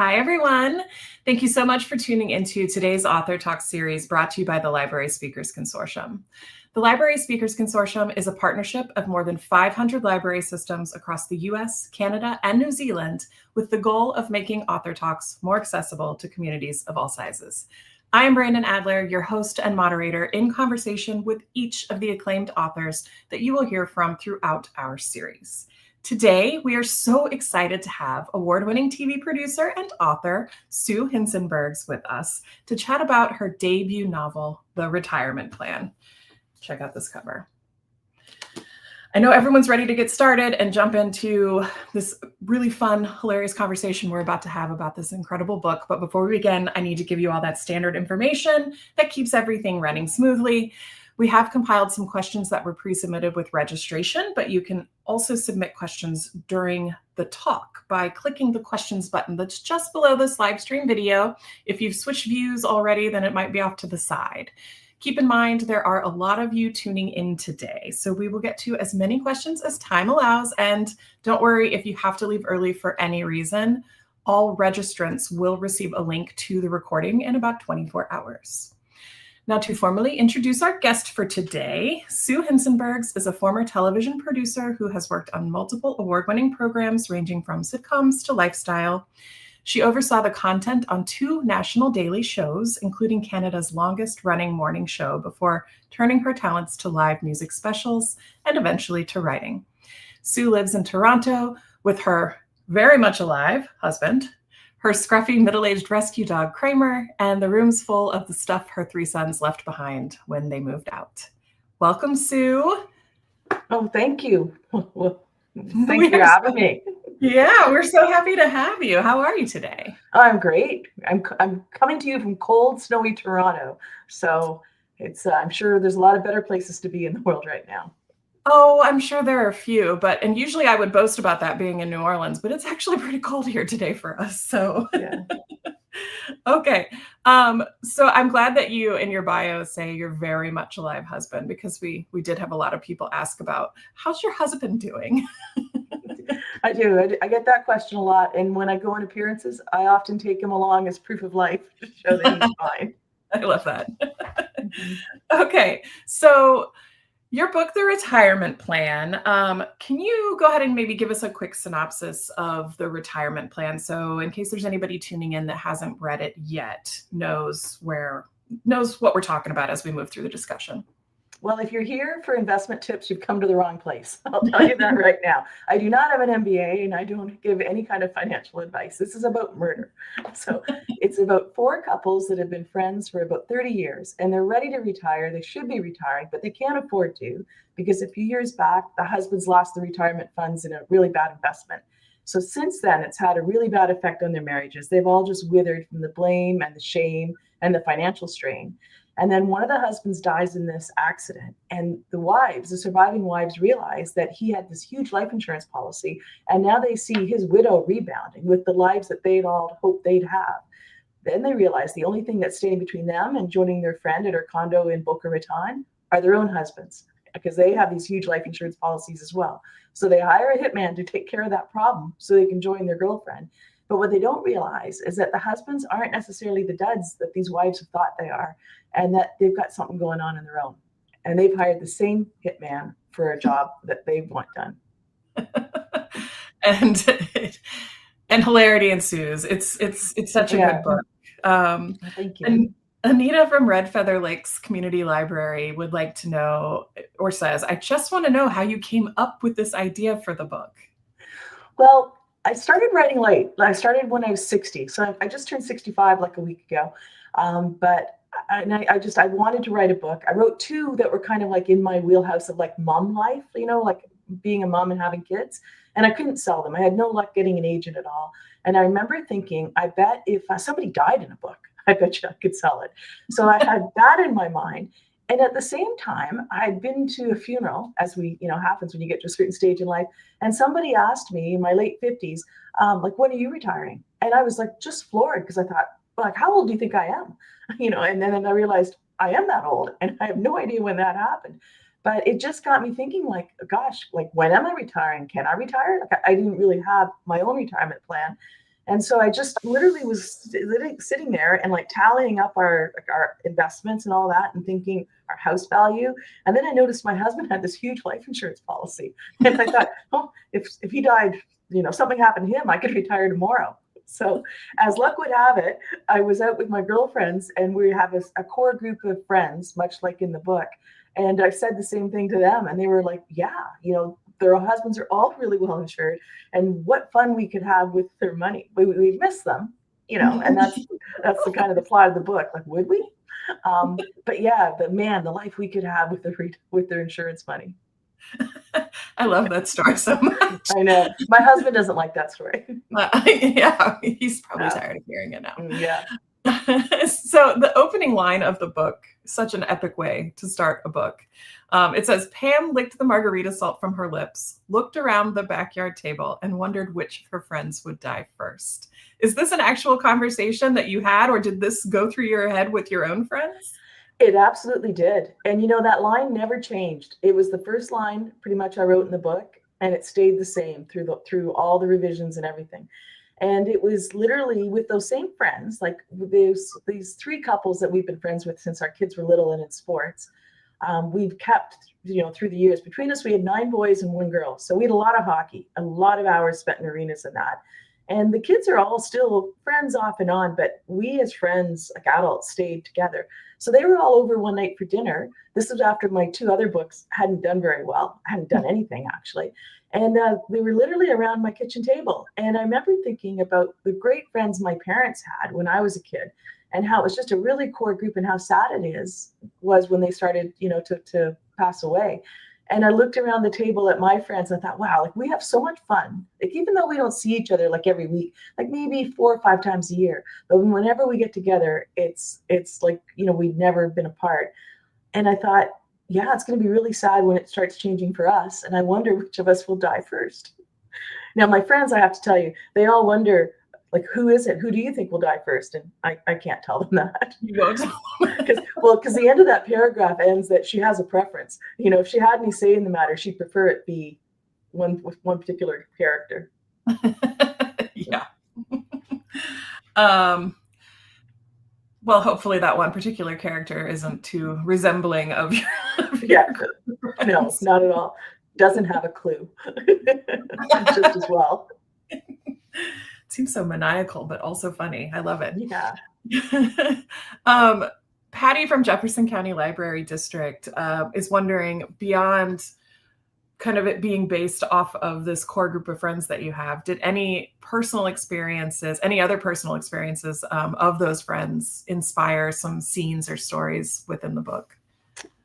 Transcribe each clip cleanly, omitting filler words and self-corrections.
Hi, everyone. Thank you so much for tuning into today's Author Talk series brought to you by the Library Speakers Consortium. The Library Speakers Consortium is a partnership of more than 500 library systems across the US, Canada, and New Zealand with the goal of making Author Talks more accessible to communities of all sizes. I am Brandon Adler, your host and moderator in conversation with each of the acclaimed authors that you will hear from throughout our series. Today, we are so excited to have award-winning TV producer and author Sue Hincenbergs with us to chat about her debut novel, The Retirement Plan. Check out this cover. I know everyone's ready to get started and jump into this really fun, hilarious conversation we're about to have about this incredible book. But before we begin, I need to give you all that standard information that keeps everything running smoothly. We have compiled some questions that were pre-submitted with registration, but you can also submit questions during the talk by clicking the questions button that's just below this live stream video. If you've switched views already, then it might be off to the side. Keep in mind, there are a lot of you tuning in today, so we will get to as many questions as time allows. And don't worry if you have to leave early for any reason, all registrants will receive a link to the recording in about 24 hours. Now, to formally introduce our guest for today, Sue Hincenbergs is a former television producer who has worked on multiple award-winning programs ranging from sitcoms to lifestyle. She oversaw the content on 2 national daily shows, including Canada's longest-running morning show, before turning her talents to live music specials and eventually to writing. Sue lives in Toronto with her very much alive husband, her scruffy middle-aged rescue dog, Kramer, and the room's full of the stuff her 3 sons left behind when they moved out. Welcome, Sue. Oh, thank you. Thank you for having me. Yeah, we're so happy to have you. How are you today? I'm great. I'm coming to you from cold, snowy Toronto. So it's I'm sure there's a lot of better places to be in the world right now. Oh, I'm sure there are a few, and usually I would boast about that being in New Orleans, but it's actually pretty cold here today for us. So, yeah. Okay. So I'm glad that you in your bio say you're very much alive husband, because we did have a lot of people ask about how's your husband doing? I do. I get that question a lot. And when I go on appearances, I often take him along as proof of life to show that he's fine. I love that. Okay. So your book, The Retirement Plan, can you go ahead and maybe give us a quick synopsis of The Retirement Plan? So in case there's anybody tuning in that hasn't read it yet, knows what we're talking about as we move through the discussion. Well, if you're here for investment tips, you've come to the wrong place. I'll tell you that right now. I do not have an MBA and I don't give any kind of financial advice. This is about murder. So it's about 4 couples that have been friends for about 30 years and they're ready to retire. They should be retiring, but they can't afford to because a few years back, the husbands lost the retirement funds in a really bad investment. So since then, it's had a really bad effect on their marriages. They've all just withered from the blame and the shame and the financial strain. And then one of the husbands dies in this accident. And the surviving wives realize that he had this huge life insurance policy. And now they see his widow rebounding with the lives that they'd all hoped they'd have. Then they realize the only thing that's standing between them and joining their friend at her condo in Boca Raton are their own husbands, because they have these huge life insurance policies as well. So they hire a hitman to take care of that problem so they can join their girlfriend. But what they don't realize is that the husbands aren't necessarily the duds that these wives have thought they are, and that they've got something going on in their own. And they've hired the same hitman for a job that they want done. and hilarity ensues. It's such a good book. Thank you. And Anita from Red Feather Lakes Community Library would like to know, or says, I just want to know how you came up with this idea for the book. Well, I started writing late. I started when I was 60. So I just turned 65 like a week ago. But I wanted to write a book. I wrote 2 that were kind of like in my wheelhouse of like mom life, like being a mom and having kids. And I couldn't sell them. I had no luck getting an agent at all. And I remember thinking, I bet if somebody died in a book, I bet you I could sell it. So I had that in my mind. And at the same time, I'd been to a funeral, as happens when you get to a certain stage in life. And somebody asked me in my late 50s, when are you retiring? And I was like, just floored, because I thought, like, how old do you think I am? And then I realized I am that old and I have no idea when that happened. But it just got me thinking, like, gosh, like, when am I retiring? Can I retire? Like, I didn't really have my own retirement plan. And so I just literally was sitting there and like tallying up our investments and all that and thinking our house value. And then I noticed my husband had this huge life insurance policy. And I thought, oh, if he died, something happened to him, I could retire tomorrow. So as luck would have it, I was out with my girlfriends and we have a core group of friends, much like in the book. And I said the same thing to them. And they were like, yeah, their husbands are all really well insured, and what fun we could have with their money. We miss them, and that's the kind of the plot of the book. Like, would we? But yeah, the life we could have with their insurance money. I love that story so much. I know. My husband doesn't like that story. Yeah, he's probably tired of hearing it now. Yeah. So the opening line of the book, such an epic way to start a book. It says, Pam licked the margarita salt from her lips, looked around the backyard table, and wondered which of her friends would die first. Is this an actual conversation that you had, or did this go through your head with your own friends? It absolutely did. And that line never changed. It was the first line pretty much I wrote in the book, and it stayed the same through all the revisions and everything. And it was literally with those same friends, like these three couples that we've been friends with since our kids were little and in sports. We've kept, through the years. Between us, we had 9 boys and 1 girl. So we had a lot of hockey, a lot of hours spent in arenas and that. And the kids are all still friends off and on, but we as friends, like adults, stayed together. So they were all over one night for dinner. This was after my 2 other books hadn't done very well. I hadn't done anything, actually. And they were literally around my kitchen table. And I remember thinking about the great friends my parents had when I was a kid, and how it was just a really core group, and how sad it was when they started, to pass away. And I looked around the table at my friends and I thought, wow, like we have so much fun. Like, even though we don't see each other like every week, like maybe 4 or 5 times a year, but whenever we get together, it's like, we've never been apart. And I thought, yeah, it's going to be really sad when it starts changing for us. And I wonder which of us will die first. Now, my friends, I have to tell you, they all wonder, like, who is it? Who do you think will die first? And I can't tell them that. You won't tell them. Because the end of that paragraph ends that she has a preference. If she had any say in the matter, she'd prefer it be with one particular character. Yeah. Well, hopefully that one particular character isn't too resembling of your No, not at all. Doesn't have a clue. Just as well. Seems so maniacal, but also funny. I love it. Yeah. Patty from Jefferson County Library District is wondering, beyond kind of it being based off of this core group of friends that you have, did any other personal experiences of those friends inspire some scenes or stories within the book?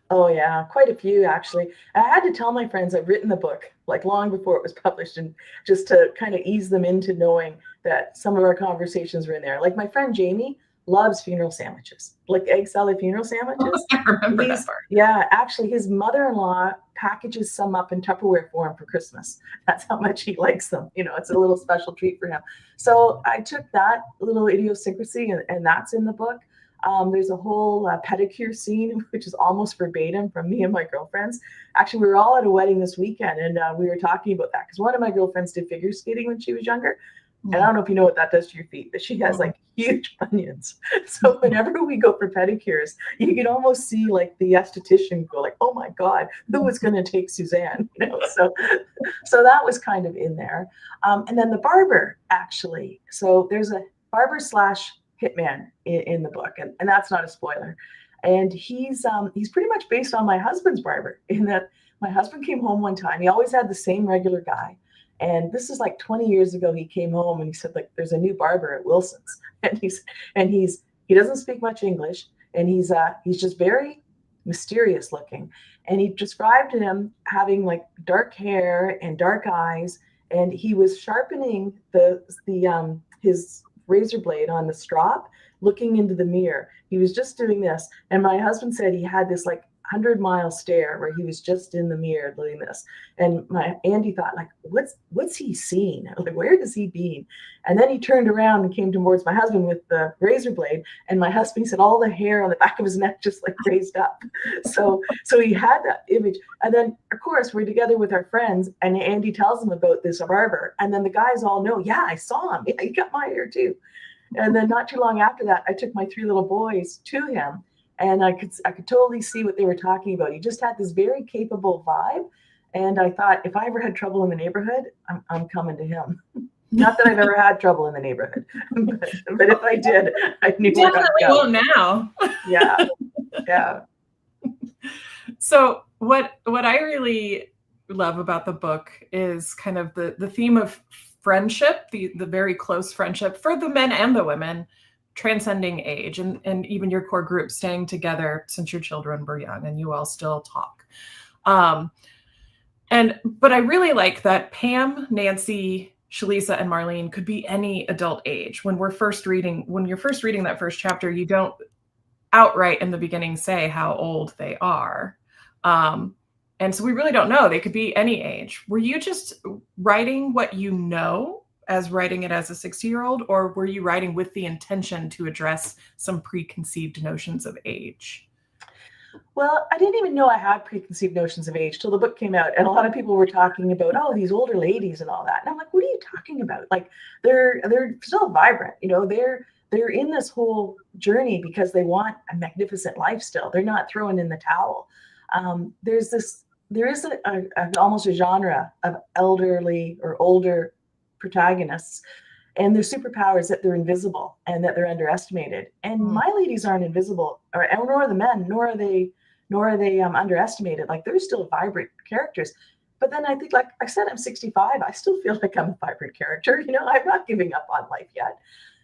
Oh yeah, quite a few actually. I had to tell my friends I'd written the book like long before it was published, and just to kind of ease them into knowing that some of our conversations were in there. Like my friend Jamie loves funeral sandwiches, like egg salad funeral sandwiches. I remember that part. Yeah, actually his mother-in-law packages some up in Tupperware for him for Christmas. That's how much he likes them. It's a little special treat for him. So I took that little idiosyncrasy and that's in the book. There's a whole pedicure scene, which is almost verbatim from me and my girlfriends. Actually, we were all at a wedding this weekend, and we were talking about that because one of my girlfriends did figure skating when she was younger. And I don't know if you know what that does to your feet, but she has like huge bunions. So whenever we go for pedicures, you can almost see like the esthetician go like, oh my God, who is going to take Suzanne? So that was kind of in there. And then the barber, actually. So there's a barber / hitman in the book, and that's not a spoiler. And he's pretty much based on my husband's barber, in that my husband came home one time. He always had the same regular guy. And this is like 20 years ago. He came home and he said, like, there's a new barber at Wilson's, and he doesn't speak much English, and he's just very mysterious looking. And he described him having like dark hair and dark eyes, and he was sharpening his razor blade on the strop looking into the mirror. He was just doing this. And my husband said he had this like 100-mile stare where he was just in the mirror doing this. And my Andy thought, like, what's he seeing? Like, where does he be? And then he turned around and came towards my husband with the razor blade. And my husband, he said all the hair on the back of his neck just like raised up. So he had that image. And then, of course, we're together with our friends, and Andy tells them about this barber. And then the guys all know, yeah, I saw him. Yeah, he cut my hair too. And then not too long after that, I took my 3 little boys to him, and I could totally see what they were talking about. He just had this very capable vibe. And I thought, if I ever had trouble in the neighborhood, I'm coming to him. Not that I've ever had trouble in the neighborhood, but if I did, I knew where I'd Definitely go. won't now. Yeah. Yeah. So what I really love about the book is kind of the theme of friendship, the very close friendship for the men and the women, transcending age, and even your core group staying together since your children were young and you all still talk. But I really like that Pam, Nancy, Shalisa, and Marlene could be any adult age. When you're first reading that first chapter, you don't outright in the beginning say how old they are. And so we really don't know. They could be any age. Were you just writing what you know as writing it as a 60-year-old, or were you writing with the intention to address some preconceived notions of age? Well, I didn't even know I had preconceived notions of age till the book came out. And a lot of people were talking about, oh, these older ladies and all that. And I'm like, what are you talking about? Like, they're still vibrant. You know, they're in this whole journey because they want a magnificent life still. They're not throwing in the towel. There is almost a genre of elderly or older protagonists, and their superpower is that they're invisible and that they're underestimated. And my ladies aren't invisible, nor are the men, nor are they underestimated. Like, they're still vibrant characters. But then I think, like I said, I'm 65. I still feel like I'm a vibrant character. You know, I'm not giving up on life yet.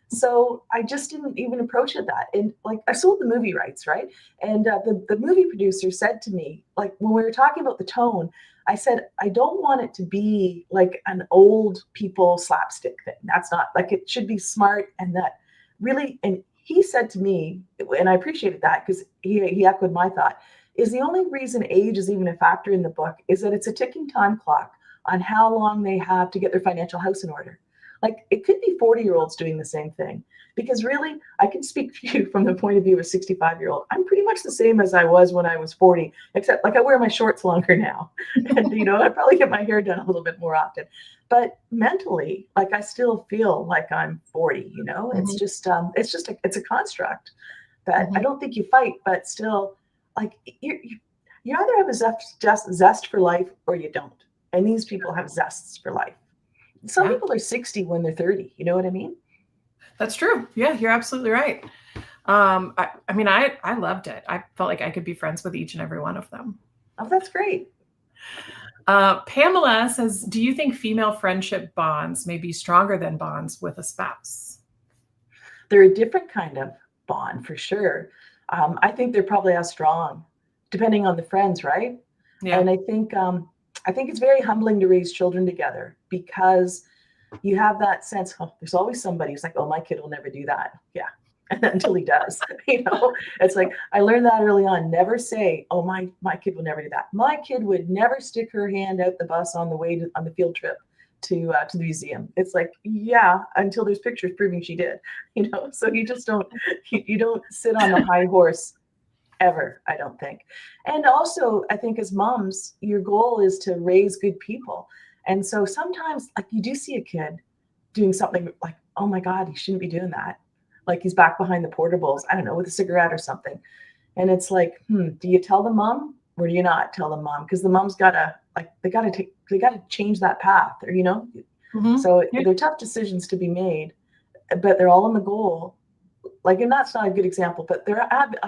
So I just didn't even approach it that. And like, I sold the movie rights, right? And the movie producer said to me, like, when we were talking about the tone, I said, I don't want it to be like an old people slapstick thing. That's not, like, it should be smart, and that really, and he said to me, and I appreciated that because he echoed my thought, is the only reason age is even a factor in the book is that it's a ticking time clock on how long they have to get their financial house in order. Like, it could be 40-year-olds doing the same thing, because really, I can speak to you from the point of view of a 65-year-old. I'm pretty much the same as I was when I was 40, except like I wear my shorts longer now. And, you know, I probably get my hair done a little bit more often. But mentally, like, I still feel like I'm 40, you know. It's just it's a construct that I don't think you fight, but still, like, you either have a zest for life or you don't. And these people have zests for life. Some people are 60 when they're 30. You know what I mean? That's true. Yeah, you're absolutely right. I mean, I loved it. I felt like I could be friends with each and every one of them. Oh, that's great. Pamela says, do you think female friendship bonds may be stronger than bonds with a spouse? They're a different kind of bond for sure. I think they're probably as strong, depending on the friends, right? Yeah. And I think it's very humbling to raise children together, because you have that sense, oh, there's always somebody who's like, oh, my kid will never do that. Yeah. Until he does. You know, it's like, I learned that early on. Never say, oh, my kid will never do that. My kid would never stick her hand out the bus on the way on the field trip to the museum. It's like, yeah, until there's pictures proving she did, you know. So you just don't, you don't sit on the high horse ever, I don't think. And also, I think as moms, your goal is to raise good people. And so sometimes, like, you do see a kid doing something like, oh my God, he shouldn't be doing that. Like, he's back behind the portables, I don't know, with a cigarette or something. And it's like, do you tell the mom or do you not tell the mom? Because the mom's gotta, like, they gotta change that path, or, you know. So they're tough decisions to be made, but they're all in the goal. Like, and that's not a good example, but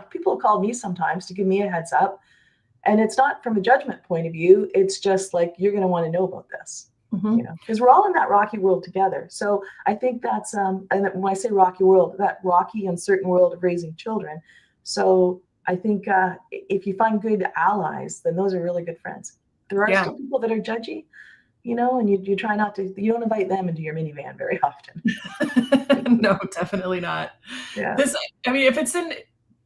people have called me sometimes to give me a heads up. And it's not from a judgment point of view. It's just like, you're going to want to know about this, you know, because we're all in that rocky world together. So I think that's, and when I say rocky world, that rocky, uncertain world of raising children. So I think if you find good allies, then those are really good friends. There are still people that are judgy, you know, and you try not to, you don't invite them into your minivan very often. No, definitely not. Yeah. This, I mean, if it's in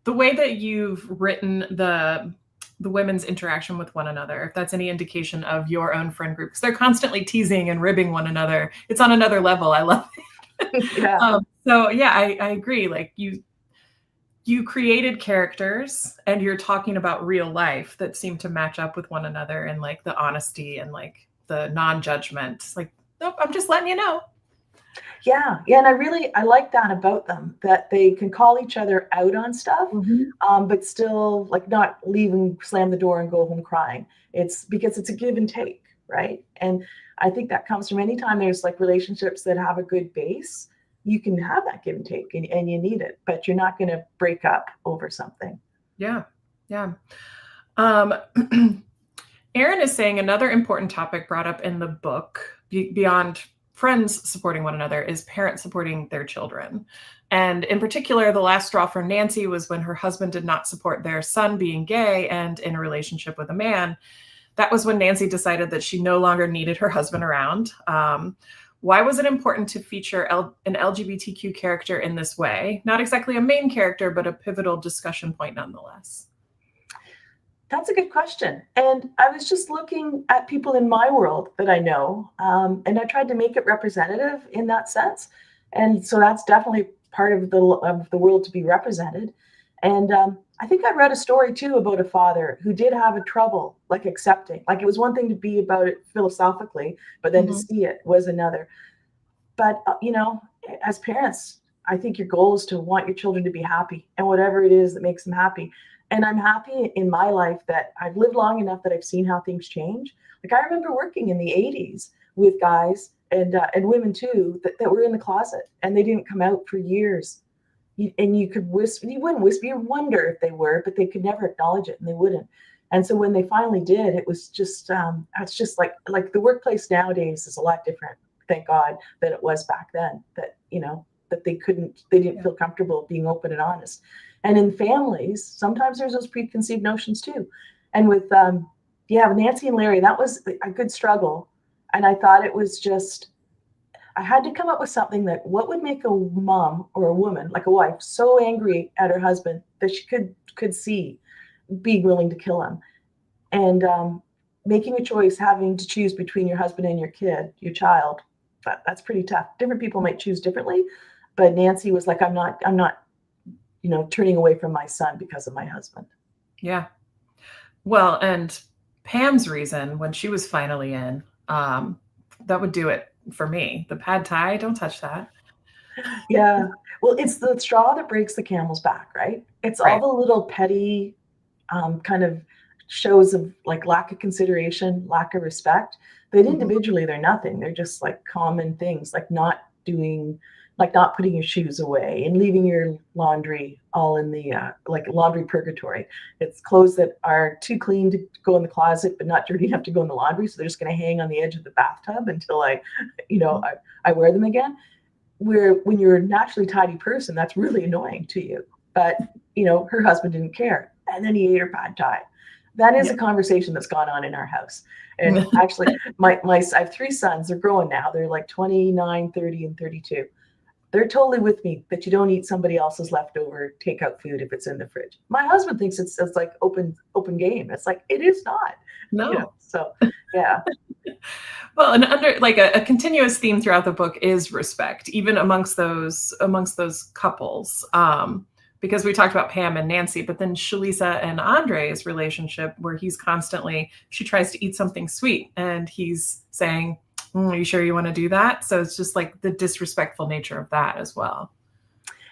the way that you've written the women's interaction with one another, if that's any indication of your own friend group, because they're constantly teasing and ribbing one another. It's on another level. I love it. Yeah. So yeah, I agree. Like you created characters and you're talking about real life that seem to match up with one another, and like the honesty and like the non-judgment. Like, nope, I'm just letting you know. Yeah, yeah, and I like that about them, that they can call each other out on stuff, Mhm. but still like not leave and slam the door and go home crying. It's because it's a give and take, right? And I think that comes from anytime there's like relationships that have a good base, you can have that give and take, and you need it, but you're not going to break up over something. Yeah. Yeah. Um, Erin is saying another important topic brought up in the book, beyond friends supporting one another, is parents supporting their children. And in particular, the last straw for Nancy was when her husband did not support their son being gay and in a relationship with a man. That was when Nancy decided that she no longer needed her husband around. Why was it important to feature an LGBTQ character in this way? Not exactly a main character, but a pivotal discussion point nonetheless. That's a good question. And I was just looking at people in my world that I know, and I tried to make it representative in that sense. And so that's definitely part of the world to be represented. And I think I read a story too about a father who did have a trouble like accepting. Like it was one thing to be about it philosophically, but then to Mhm. see it was another. But as parents, I think your goal is to want your children to be happy, and whatever it is that makes them happy. And I'm happy in my life that I've lived long enough that I've seen how things change. Like I remember working in the 80s with guys and women too that were in the closet and they didn't come out for years. And you could whisper, you wouldn't whisper, you wonder if they were, but they could never acknowledge it, and they wouldn't. And so when they finally did, it was just it's just like the workplace nowadays is a lot different, thank God, than it was back then. That that they didn't feel comfortable being open and honest. And in families, sometimes there's those preconceived notions too. And with Nancy and Larry, that was a good struggle. And I thought it was just I had to come up with something that what would make a mom or a woman, like a wife, so angry at her husband that she could see being willing to kill him. And making a choice, having to choose between your husband and your kid, your child, that's pretty tough. Different people might choose differently, but Nancy was like, I'm not, turning away from my son because of my husband. Yeah. Well, and Pam's reason when she was finally in, that would do it for me. The pad thai, don't touch that. Yeah. Well, it's the straw that breaks the camel's back, right? It's all Right. the little petty kind of shows of like lack of consideration, lack of respect. That Mhm. individually they're nothing. They're just like common things, like not putting your shoes away and leaving your laundry all in the like laundry purgatory. It's clothes that are too clean to go in the closet, but not dirty enough to go in the laundry. So they're just going to hang on the edge of the bathtub until I wear them again. Where when you're a naturally tidy person, that's really annoying to you. But her husband didn't care, and then he ate her pad thai. That is Yeah. a conversation that's gone on in our house. And actually, I have three sons. They're growing now. They're like 29, 30, and 32. They're totally with me that you don't eat somebody else's leftover takeout food if it's in the fridge. My husband thinks it's like open game. It's like it is not. No. So yeah. Well, and under like a continuous theme throughout the book is respect, even amongst those couples. Because we talked about Pam and Nancy, but then Shalisa and Andre's relationship, where she tries to eat something sweet, and he's saying, are you sure you want to do that? So it's just like the disrespectful nature of that as well.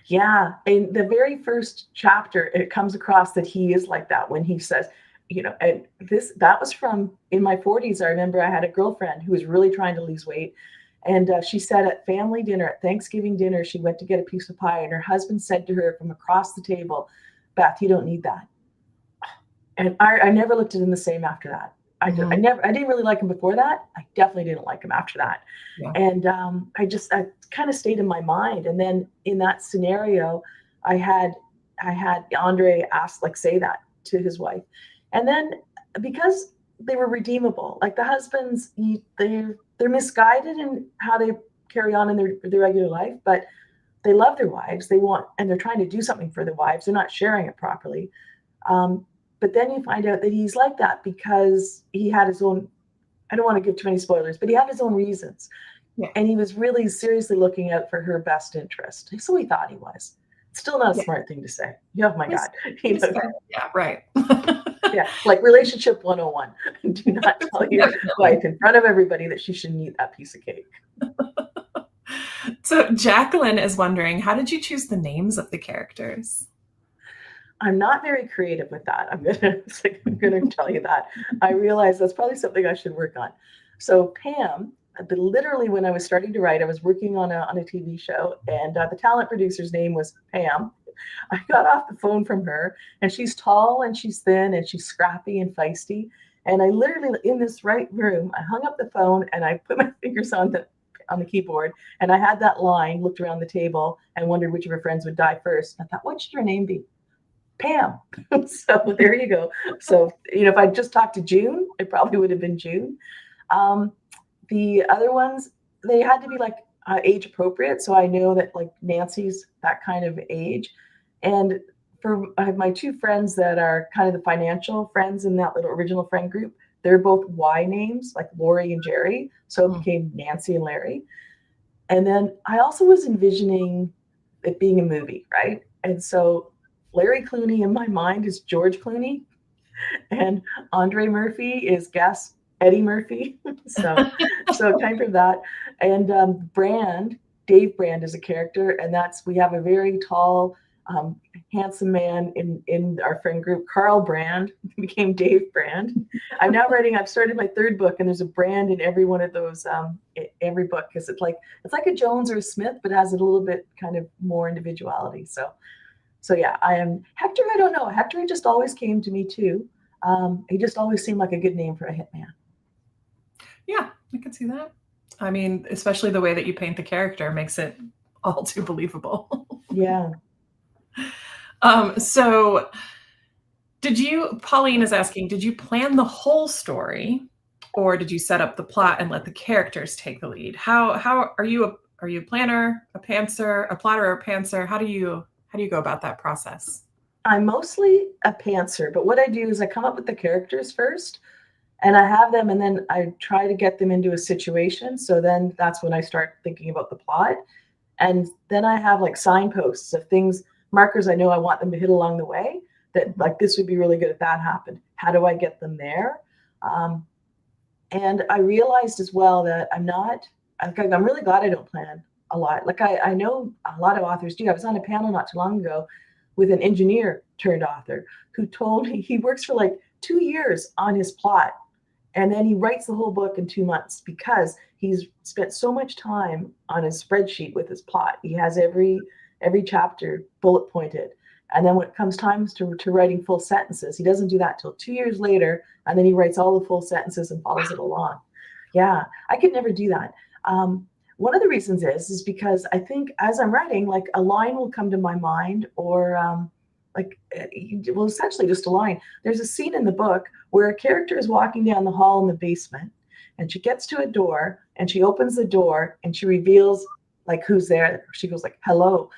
Yeah, in the very first chapter, it comes across that he is like that when he says, and that was from in my 40s. I remember I had a girlfriend who was really trying to lose weight. And she said at family dinner, at Thanksgiving dinner, she went to get a piece of pie, and her husband said to her from across the table, Beth, you don't need that. And I never looked at him the same after that. I didn't really like him before that. I definitely didn't like him after that. Yeah. And I kind of stayed in my mind. And then in that scenario, I had Andre say that to his wife. And then because they were redeemable, like the husbands, they're misguided in how they carry on in their regular life, but they love their wives. And they're trying to do something for their wives. They're not sharing it properly. But then you find out that he's like that because he had his own, I don't want to give too many spoilers, but he had his own reasons. Yeah. And he was really seriously looking out for her best interest. So he thought he was. Still not a smart thing to say. Oh my God. Yeah, right. Yeah, like relationship 101. Do not tell your wife in front of everybody that she shouldn't eat that piece of cake. So Jacqueline is wondering, how did you choose the names of the characters? I'm not very creative with that. I'm gonna tell you that. I realize that's probably something I should work on. So Pam, literally when I was starting to write, I was working on a TV show, and the talent producer's name was Pam. I got off the phone from her, and she's tall and she's thin and she's scrappy and feisty. And I literally, in this right room, I hung up the phone and I put my fingers on the keyboard, and I had that line, looked around the table and wondered which of her friends would die first. I thought, what should her name be? Pam. So there you go. So, if I just talked to June, it probably would have been June. The other ones, they had to be like age appropriate. So I know that like Nancy's that kind of age. And I have my two friends that are kind of the financial friends in that little original friend group. They're both Y names, like Lori and Jerry. So it became Nancy and Larry. And then I also was envisioning it being a movie, right? And so Larry Clooney in my mind is George Clooney, and Andre Murphy is Eddie Murphy. so kind of that. And Dave Brand is a character, and we have a very tall, handsome man in our friend group, Carl Brand, became Dave Brand. I've started my third book, and there's a Brand in every one of those, every book, because it's like a Jones or a Smith, but has a little bit kind of more individuality. So yeah, I am Hector. I don't know. Hector just always came to me too. He just always seemed like a good name for a hitman. Yeah, I can see that. I mean, especially the way that you paint the character makes it all too believable. Yeah. So Pauline is asking, did you plan the whole story, or did you set up the plot and let the characters take the lead? How are you a planner, a pantser, a plotter, or a pantser? How do you go about that process? I'm mostly a pantser, but what I do is I come up with the characters first, and I have them, and then I try to get them into a situation. So then that's when I start thinking about the plot. And then I have like signposts of things, markers I know I want them to hit along the way, that like this would be really good if that happened. How do I get them there? And I realized as well that I'm really glad I don't plan a lot. Like I know a lot of authors do. I was on a panel not too long ago with an engineer turned author who told me he works for like 2 years on his plot, and then he writes the whole book in 2 months because he's spent so much time on his spreadsheet with his plot. He has every chapter bullet pointed. And then when it comes time to writing full sentences, he doesn't do that till 2 years later. And then he writes all the full sentences and follows it along. Yeah, I could never do that. One of the reasons is because I think as I'm writing, like a line will come to my mind, or essentially just a line. There's a scene in the book where a character is walking down the hall in the basement, and she gets to a door, and she opens the door, and she reveals like who's there. She goes like, hello.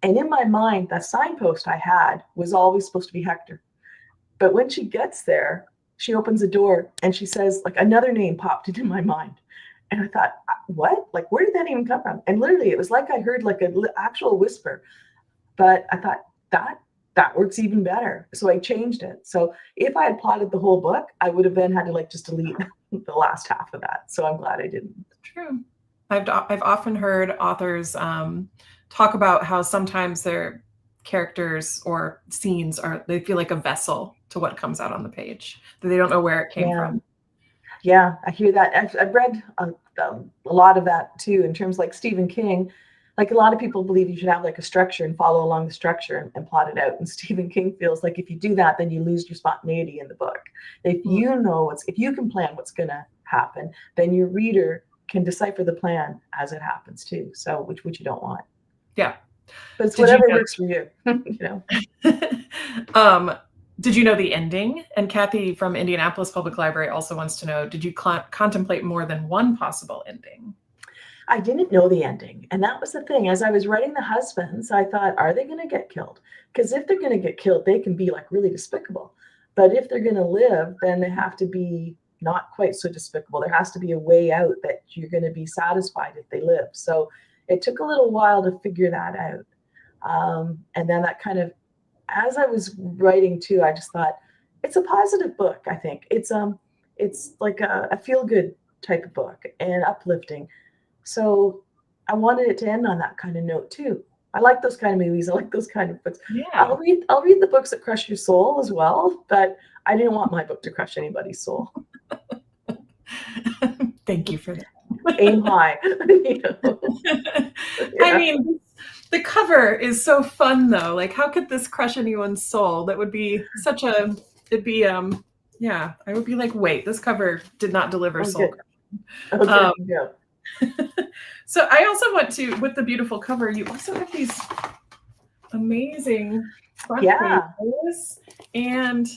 And in my mind, that signpost I had was always supposed to be Hector. But when she gets there, she opens the door and she says, like, another name popped into my mind. And I thought, what? Like, where did that even come from? And literally, it was like I heard like an actual whisper. But I thought, that works even better. So I changed it. So if I had plotted the whole book, I would have then had to like just delete the last half of that. So I'm glad I didn't. True. I've often heard authors talk about how sometimes their characters or scenes they feel like a vessel to what comes out on the page, that they don't know where it came from. Yeah, I hear that. I've read a lot of that too, in terms like Stephen King. Like a lot of people believe you should have like a structure and follow along the structure and plot it out. And Stephen King feels like if you do that, then you lose your spontaneity in the book. If you can plan what's going to happen, then your reader can decipher the plan as it happens too. So which you don't want. Yeah. But it's whatever works for you, Did you know the ending? And Kathy from Indianapolis Public Library also wants to know, did you contemplate more than one possible ending? I didn't know the ending. And that was the thing. As I was writing the husbands, I thought, are they going to get killed? Because if they're going to get killed, they can be like really despicable. But if they're going to live, then they have to be not quite so despicable. There has to be a way out that you're going to be satisfied if they live. So it took a little while to figure that out. And then that kind of, as I was writing too, I just thought, it's a positive book, I think. It's like a feel-good type of book and uplifting. So I wanted it to end on that kind of note too. I like those kind of movies. I like those kind of books. Yeah. I'll read the books that crush your soul as well, but I didn't want my book to crush anybody's soul. Thank you for that. Aim high. You know? Yeah. I mean, the cover is so fun though. Like, how could this crush anyone's soul? That would be such a, it'd be, yeah, I would be like, wait, this cover did not deliver soul. Okay. Yeah. So I also want to, with the beautiful cover, you also have these amazing front pages and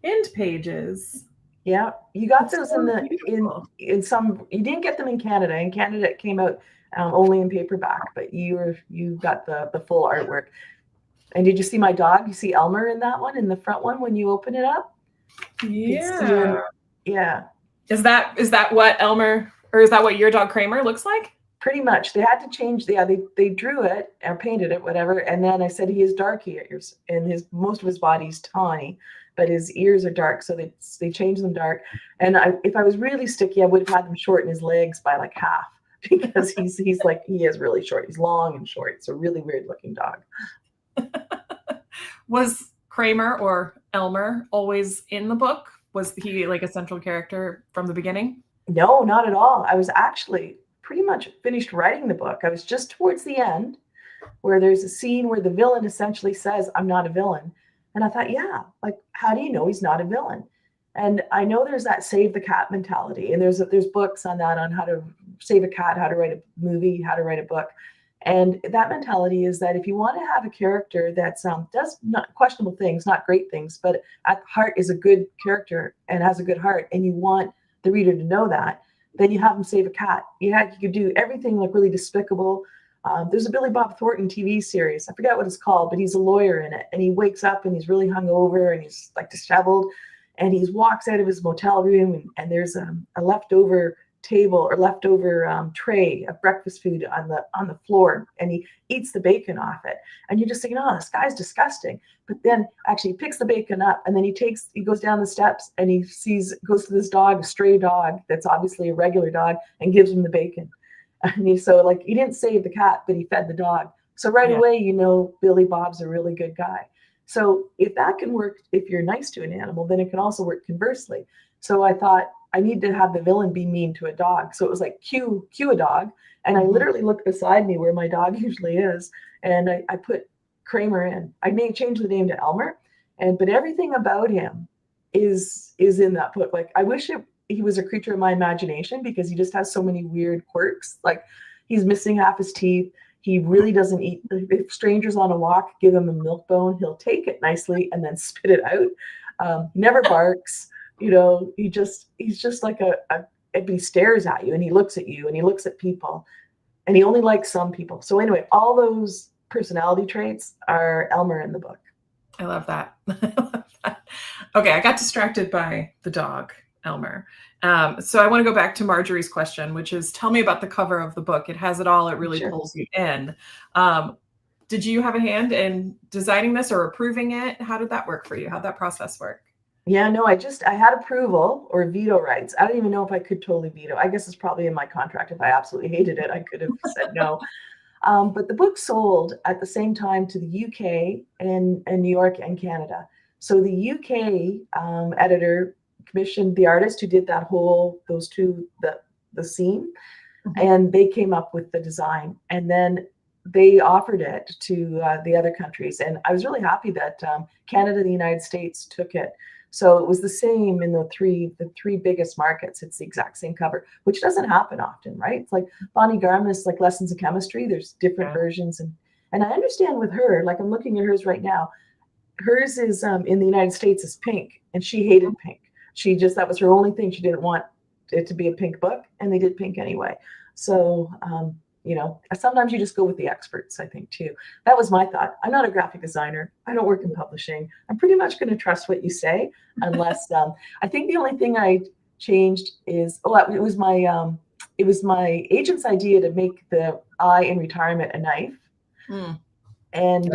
end pages. Yeah, you got those in some. You didn't get them in Canada. In Canada, it came out only in paperback, but you got the full artwork. And did you see my dog? You see Elmer in that one, in the front one when you open it up? Yeah. Yeah. Is that what Elmer, or is that what your dog Kramer looks like? Pretty much. They had to change. They drew it or painted it, whatever. And then I said he has dark ears, and most of his body's tawny, but his ears are dark, so they changed them dark. And if I was really sticky, I would have had them shorten his legs by like half, because he is really short. He's long and short. It's a really weird looking dog. Was Kramer or Elmer always in the book? Was he like a central character from the beginning? No, not at all. I was actually pretty much finished writing the book. I was just towards the end where there's a scene where the villain essentially says, I'm not a villain. And I thought, yeah, like, how do you know he's not a villain? And I know there's that save the cat mentality. And there's books on that, on how to save a cat, how to write a movie, how to write a book. And that mentality is that if you want to have a character that's does not questionable things, not great things, but at heart is a good character and has a good heart, and you want the reader to know that, then you have them save a cat. You could do everything like really despicable. There's a Billy Bob Thornton TV series. I forget what it's called, but he's a lawyer in it. And he wakes up and he's really hungover and he's like disheveled. And he walks out of his motel room and there's a leftover table or leftover tray of breakfast food on the floor. And he eats the bacon off it. And you're just thinking, oh, this guy's disgusting. But then actually he picks the bacon up and then he goes down the steps and goes to this dog, a stray dog that's obviously a regular dog, and gives him the bacon. And he didn't save the cat, but he fed the dog. So right away, you know, Billy Bob's a really good guy. So if that can work, if you're nice to an animal, then it can also work conversely. So I thought I need to have the villain be mean to a dog. So it was like cue a dog. And I literally looked beside me where my dog usually is. And I put Kramer in. I may change the name to Elmer. But everything about him is in that book. Like, I wish he was a creature of my imagination, because he just has so many weird quirks. Like, he's missing half his teeth. He really doesn't eat. If strangers on a walk give him a milk bone, he'll take it nicely and then spit it out. He never barks. You know, he's just like he stares at you and he looks at you and he looks at people, and he only likes some people. So anyway, all those personality traits are Elmer in the book. I love that. Okay, I got distracted by the dog, Elmer. So I want to go back to Marjorie's question, which is, tell me about the cover of the book. It has it all. It really pulls you in. Did you have a hand in designing this or approving it? How did that work for you? How'd that process work? Yeah, no, I had approval or veto rights. I don't even know if I could totally veto. I guess it's probably in my contract. If I absolutely hated it, I could have said no. But the book sold at the same time to the UK and New York and Canada. So the UK editor commissioned the artist who did the scene, and they came up with the design, and then they offered it to the other countries. And I was really happy that Canada and the United States took it. So it was the same in the three biggest markets. It's the exact same cover, which doesn't happen often, right? It's like Bonnie Garmus, like Lessons of Chemistry. There's different versions, and I understand with her, like I'm looking at hers right now. Hers is in the United States is pink, and she hated pink. That was her only thing. She didn't want it to be a pink book, and they did pink anyway. So, sometimes you just go with the experts, I think, too. That was my thought. I'm not a graphic designer. I don't work in publishing. I'm pretty much going to trust what you say, unless I think the only thing I changed is, it was my agent's idea to make the eye in retirement a knife. And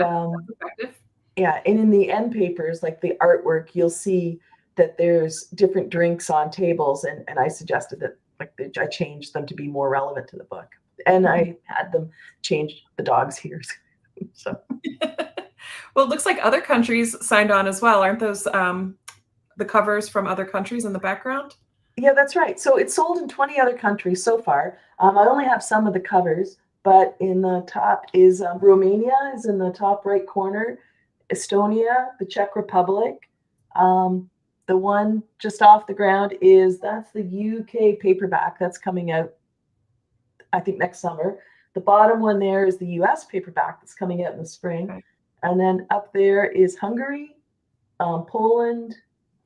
yeah, and in the end papers, like the artwork, you'll see that there's different drinks on tables, and I suggested that I changed them to be more relevant to the book, and I had them change the dog's ears. So, well, it looks like other countries signed on as well, aren't those the covers from other countries in the background? Yeah, that's right. So it's sold in 20 other countries so far. I only have some of the covers, but in the top is Romania is in the top right corner, Estonia, the Czech Republic. The one just off the ground that's the UK paperback that's coming out, I think, next summer. The bottom one there is the US paperback that's coming out in the spring. Okay. And then up there is Hungary, Poland,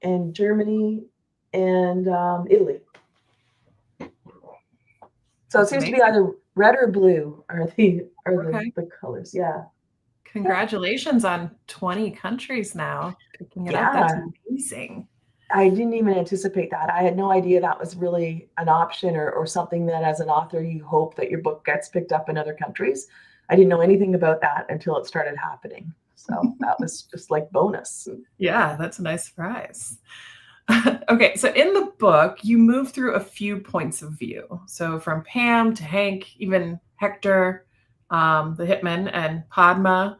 and Germany, and Italy. So it seems to be either red or blue are the colors. Yeah. Congratulations on 20 countries now picking it up. That's amazing. I didn't even anticipate that. I had no idea that was really an option or something that as an author you hope that your book gets picked up in other countries. I didn't know anything about that until it started happening. So that was just like bonus. Yeah, that's a nice surprise. Okay, so in the book, you move through a few points of view. So from Pam to Hank, even Hector, the hitman, and Padma.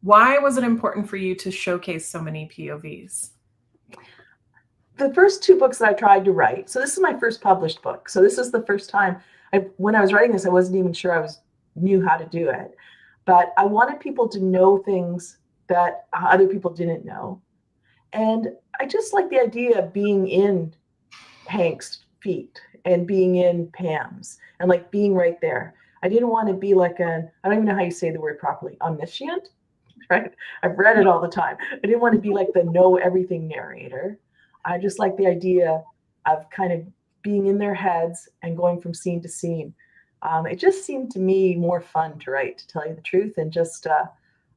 Why was it important for you to showcase so many POVs? The first two books that I tried to write, so this is my first published book. So this is the first time, when I was writing this, I wasn't even sure I knew how to do it. But I wanted people to know things that other people didn't know. And I just like the idea of being in Hank's feet and being in Pam's and like being right there. I didn't want to be like I don't even know how you say the word properly, omniscient, right? I've read it all the time. I didn't want to be like the know everything narrator. I just like the idea of kind of being in their heads and going from scene to scene. It just seemed to me more fun to write, to tell you the truth, and just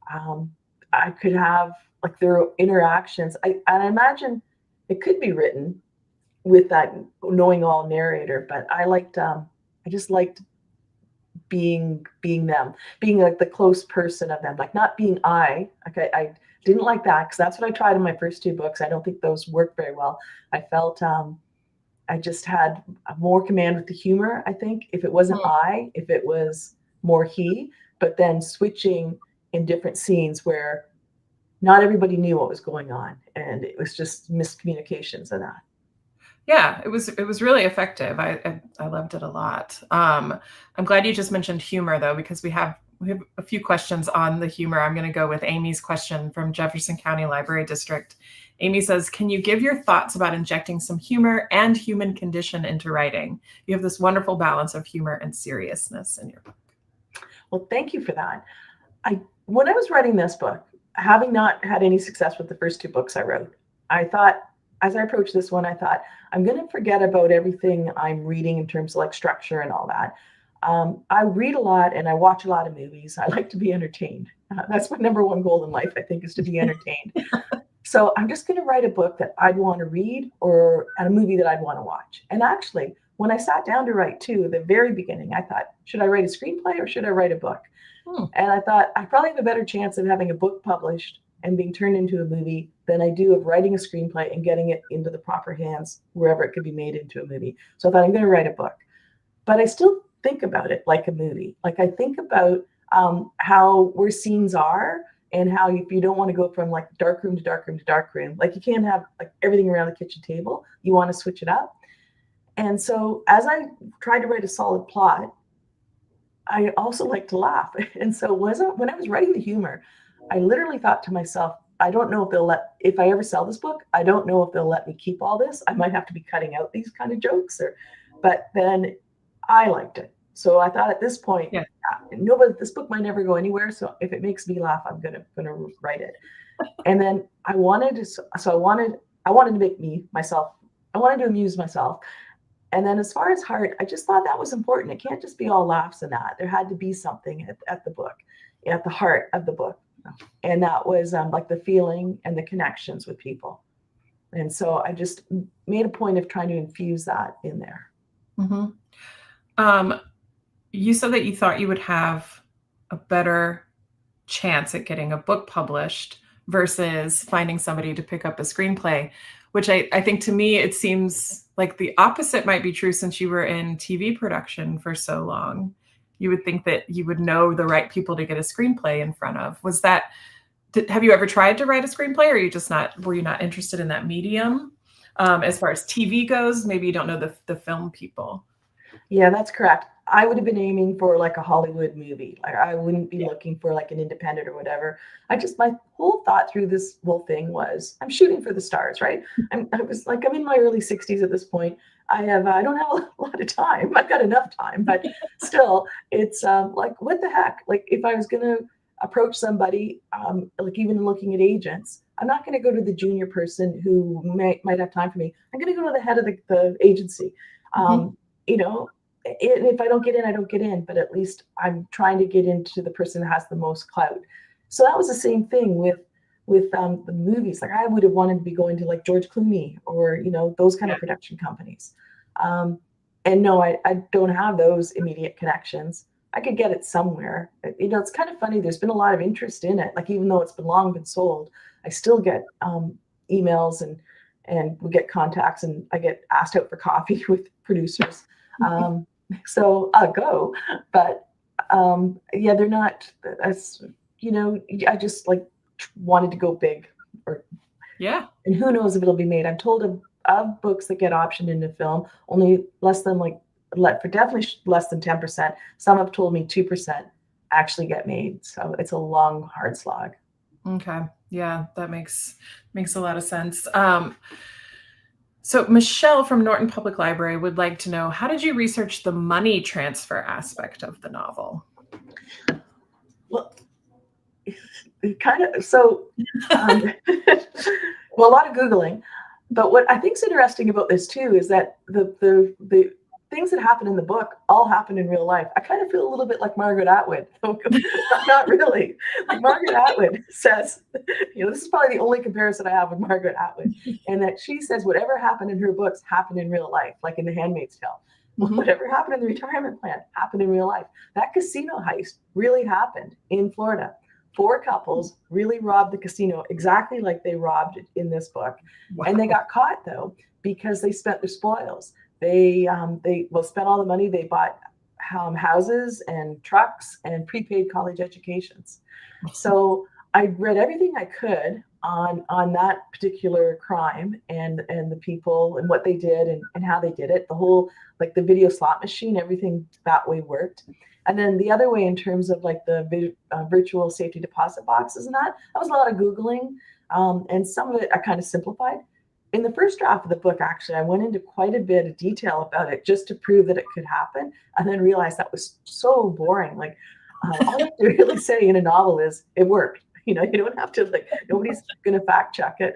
I could have like their interactions. I imagine it could be written with that knowing all narrator, but I just liked being them, being like the close person of them, like not being I didn't like that, because that's what I tried in my first two books. I don't think those worked very well. I felt I just had more command with the humor, I think, if it wasn't if it was more he, but then switching in different scenes where not everybody knew what was going on, and it was just miscommunications of that. Yeah, it was really effective. I loved it a lot. I'm glad you just mentioned humor, though, because we have a few questions on the humor. I'm going to go with Amy's question from Jefferson County Library District. Amy says, can you give your thoughts about injecting some humor and human condition into writing? You have this wonderful balance of humor and seriousness in your book. Well, thank you for that. When I was writing this book, having not had any success with the first two books I wrote, I thought, as I approached this one, I thought, I'm going to forget about everything I'm reading in terms of like structure and all that. I read a lot and I watch a lot of movies. I like to be entertained. That's my number one goal in life, I think, is to be entertained. So I'm just going to write a book that I'd want to read, and a movie that I'd want to watch. And actually, when I sat down to write too, at the very beginning, I thought, should I write a screenplay or should I write a book? And I thought I probably have a better chance of having a book published and being turned into a movie than I do of writing a screenplay and getting it into the proper hands wherever it could be made into a movie. So I thought, I'm going to write a book. But I still think about it like a movie. Like I think about where scenes are, and how if you don't want to go from like dark room to dark room to dark room, like you can't have like everything around the kitchen table. You want to switch it up. And so as I tried to write a solid plot, I also like to laugh. And so when I was writing the humor, I literally thought to myself, I don't know if I ever sell this book, I don't know if they'll let me keep all this. I might have to be cutting out these kind of jokes, but then I liked it. So I thought at this point, this book might never go anywhere. So if it makes me laugh, I'm gonna write it. And then I wanted to amuse myself. And then as far as heart, I just thought that was important. It can't just be all laughs and that. There had to be something at the book, at the heart of the book. And that was like the feeling and the connections with people. And so I just made a point of trying to infuse that in there. You said that you thought you would have a better chance at getting a book published versus finding somebody to pick up a screenplay, which I think to me, it seems like the opposite might be true since you were in TV production for so long. You would think that you would know the right people to get a screenplay in front of. Have you ever tried to write a screenplay, or were you not interested in that medium? As far as TV goes, maybe you don't know the film people. Yeah, that's correct. I would have been aiming for like a Hollywood movie. Like I wouldn't be looking for like an independent or whatever. My whole thought through this whole thing was I'm shooting for the stars, right? I'm in my early 60s at this point. I don't have a lot of time. I've got enough time, but still it's like, what the heck? Like if I was going to approach somebody, like even looking at agents, I'm not going to go to the junior person who might have time for me. I'm going to go to the head of the agency. You know, if I don't get in, I don't get in, but at least I'm trying to get into the person that has the most clout. So that was the same thing with the movies. Like I would have wanted to be going to like George Clooney or, you know, those kind of production companies. And no, I don't have those immediate connections. I could get it somewhere. You know, it's kind of funny. There's been a lot of interest in it. Like even though it's long been sold, I still get emails and we get contacts, and I get asked out for coffee with producers. So I'll go, but yeah, they're not, as you know, I just like wanted to go big, and who knows if it'll be made. I'm told of books that get optioned into film, only less than definitely less than 10%. Some have told me 2% actually get made. So it's a long, hard slog. Okay. Yeah, that makes a lot of sense. So Michelle from Norton Public Library would like to know, how did you research the money transfer aspect of the novel? Well, kind of, so, well, a lot of Googling, but what I think is interesting about this too, is that the things that happen in the book all happen in real life. I kind of feel a little bit like Margaret Atwood. Not really. Like Margaret Atwood says, you know, this is probably the only comparison I have with Margaret Atwood, and that she says whatever happened in her books happened in real life, like in The Handmaid's Tale. Whatever happened in the retirement plan happened in real life. That casino heist really happened in Florida. 4 couples really robbed the casino exactly like they robbed it in this book. Wow. And they got caught though, because they spent their spoils. They spent all the money. They bought houses and trucks and prepaid college educations. So I read everything I could on that particular crime and the people and what they did and how they did it. The whole, like the video slot machine, everything that way worked. And then the other way in terms of like the virtual safety deposit boxes and that was a lot of Googling. And some of it I kind of simplified. In the first draft of the book, actually, I went into quite a bit of detail about it just to prove that it could happen, and then realized that was so boring. Like, all you have to really say in a novel is it worked. You know, you don't have to, like, nobody's going to fact check it.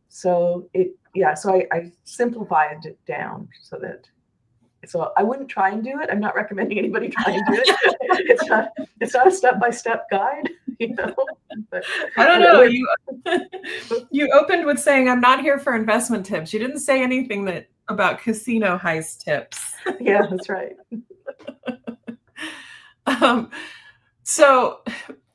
So I simplified it down so I wouldn't try and do it. I'm not recommending anybody try and do it. It's not a step-by-step guide, you know. But, I don't know. You opened with saying, I'm not here for investment tips. You didn't say anything about casino heist tips. Yeah, that's right. So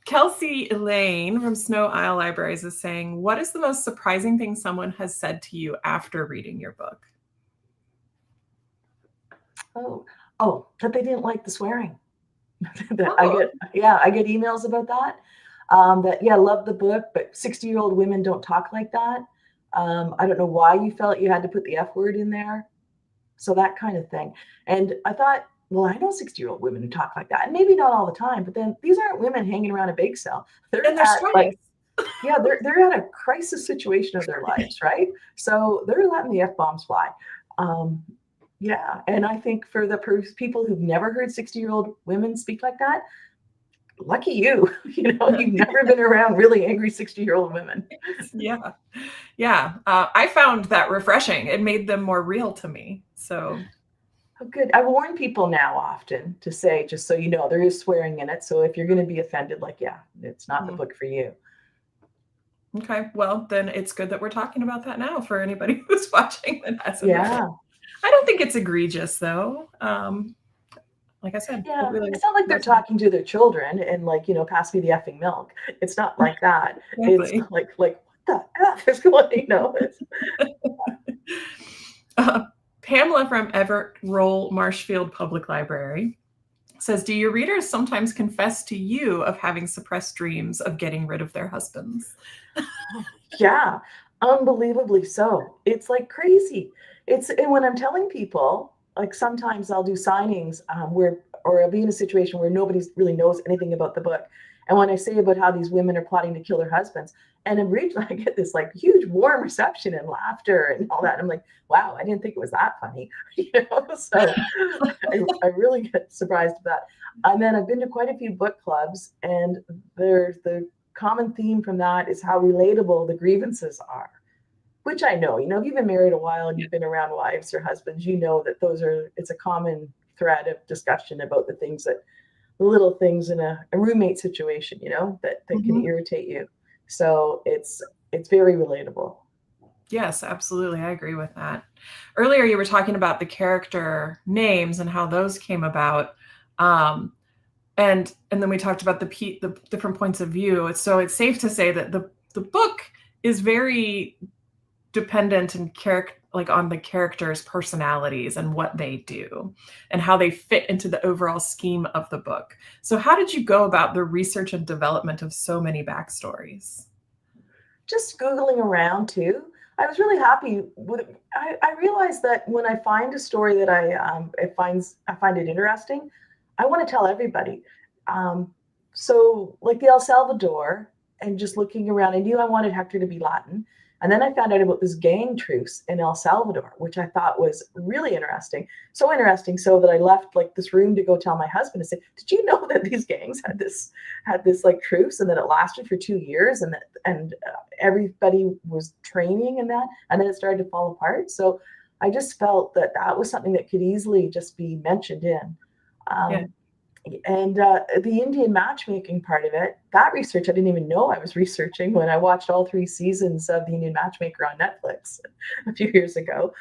Kelsey Elaine from Snow Isle Libraries is saying, what is the most surprising thing someone has said to you after reading your book? Oh, that they didn't like the swearing. I get emails about that. Love the book, but 60-year-old women don't talk like that. I don't know why you felt you had to put the F word in there. So that kind of thing. And I thought, well, I know 60-year-old women who talk like that, and maybe not all the time, but then these aren't women hanging around a bake sale. They're at a crisis situation of their lives, right? So they're letting the F-bombs fly. And I think for the people who've never heard 60-year-old women speak like that, lucky you, you've never been around really angry 60-year-old women. Yeah. Yeah. I found that refreshing. It made them more real to me. So. Oh, good. I warn people now often to say, just so you know, there is swearing in it. So if you're going to be offended, like, yeah, it's not the book for you. Okay. Well, then it's good that we're talking about that now for anybody who's watching that hasn't read it. Yeah. I don't think it's egregious though. Like I said, Yeah. really It's not like they're talking to their children and like, pass me the effing milk. It's not like that. It's exactly. like, what the F is going, Pamela from Everett Roll Marshfield Public Library says, do your readers sometimes confess to you of having suppressed dreams of getting rid of their husbands? Yeah, unbelievably so. It's like crazy. And when I'm telling people, like sometimes I'll do signings or I'll be in a situation where nobody really knows anything about the book. And when I say about how these women are plotting to kill their husbands, and I get this like huge warm reception and laughter and all that. I'm like, wow, I didn't think it was that funny. So I really get surprised at that. And then I've been to quite a few book clubs, and there's the common theme from that is how relatable the grievances are, which I know, if you've been married a while and you've been around wives or husbands, that it's a common thread of discussion about the little things in a roommate situation, that can irritate you. So it's very relatable. Yes, absolutely. I agree with that. Earlier, you were talking about the character names and how those came about. And then we talked about the different points of view. So it's safe to say that the book is very dependent and on the characters' personalities and what they do and how they fit into the overall scheme of the book. So how did you go about the research and development of so many backstories? Just Googling around too. I was really happy with I realized that when I find a story that I find it interesting, I want to tell everybody. So like the El Salvador, and just looking around, I knew I wanted Hector to be Latin. And then I found out about this gang truce in El Salvador, which I thought was really interesting. So interesting, so that I left like this room to go tell my husband and say, "Did you know that these gangs had this like truce, and that it lasted for 2 years, and everybody was training and that, and then it started to fall apart." So I just felt that was something that could easily just be mentioned in. Yeah. And the Indian matchmaking part of it, that research I didn't even know I was researching when I watched all 3 seasons of the Indian Matchmaker on Netflix a few years ago.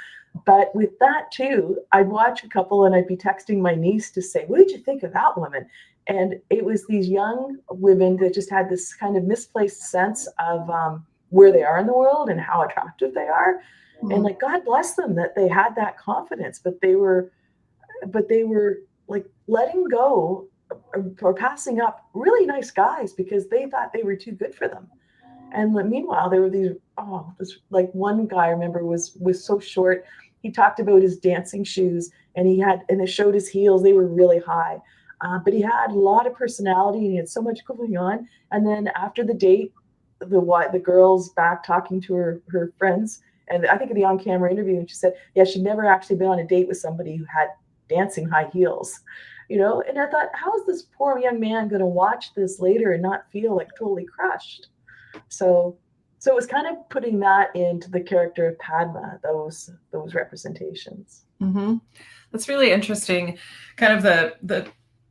But with that too, I'd watch a couple and I'd be texting my niece to say, "What did you think of that woman?" And it was these young women that just had this kind of misplaced sense of where they are in the world and how attractive they are. And like, God bless them that they had that confidence, but they were like letting go or passing up really nice guys because they thought they were too good for them. And meanwhile, there were this like one guy I remember was so short. He talked about his dancing shoes, and it showed his heels. They were really high, but he had a lot of personality and he had so much going on. And then after the date, the girl's back talking to her friends, and I think in the on-camera interview, and she said, yeah, she'd never actually been on a date with somebody who had dancing high heels, and I thought, how is this poor young man going to watch this later and not feel like totally crushed? So it was kind of putting that into the character of Padma, those representations. That's really interesting. Kind of the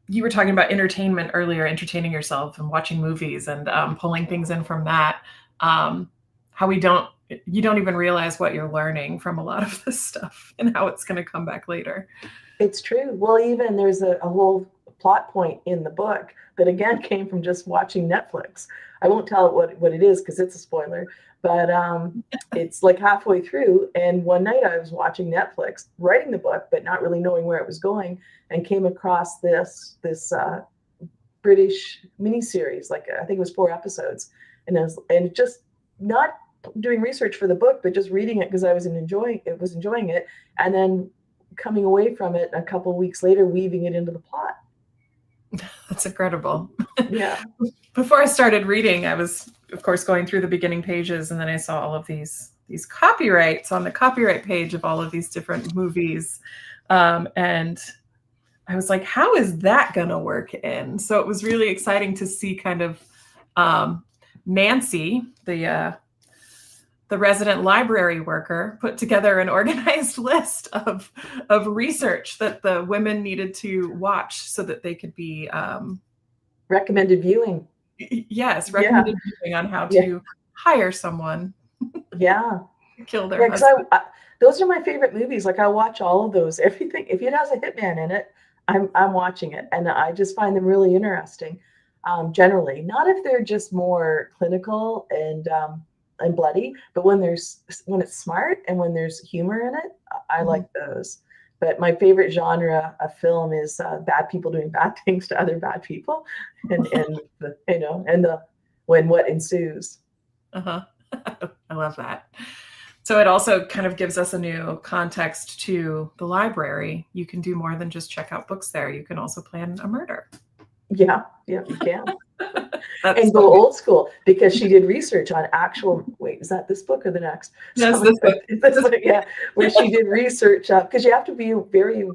you were talking about entertainment earlier, entertaining yourself and watching movies and pulling things in from that. How you don't even realize what you're learning from a lot of this stuff and how it's going to come back later. It's true. Well, even there's a whole plot point in the book that again came from just watching Netflix. I won't tell it what it is because it's a spoiler, but it's like halfway through. And one night I was watching Netflix, writing the book, but not really knowing where it was going, and came across this British miniseries. Like I think it was 4 episodes, and just not doing research for the book, but just reading it because I was enjoying it, and then coming away from it a couple of weeks later, weaving it into the plot. That's incredible. Yeah. Before I started reading, I was, of course, going through the beginning pages, and then I saw all of these copyrights on the copyright page of all of these different movies. And I was like, how is that going to work in? So it was really exciting to see kind of Nancy, the resident library worker, put together an organized list of research that the women needed to watch so that they could be recommended viewing. Yes, recommended viewing on how to hire someone. Kill their husband. Those are my favorite movies. Like I watch all of those. Everything. If it has a hitman in it, I'm watching it, and I just find them really interesting. Generally, not if they're just more clinical and bloody, but when it's smart and when there's humor in it, I like those. But my favorite genre of film is bad people doing bad things to other bad people, and when what ensues. I love that. So it also kind of gives us a new context to the library. You can do more than just check out books there. You can also plan a murder. Yeah, you can. And go old school, because she did research on actual, wait, is that this book or the next? Yes, this book. Yeah, where she did research, because you have to be very,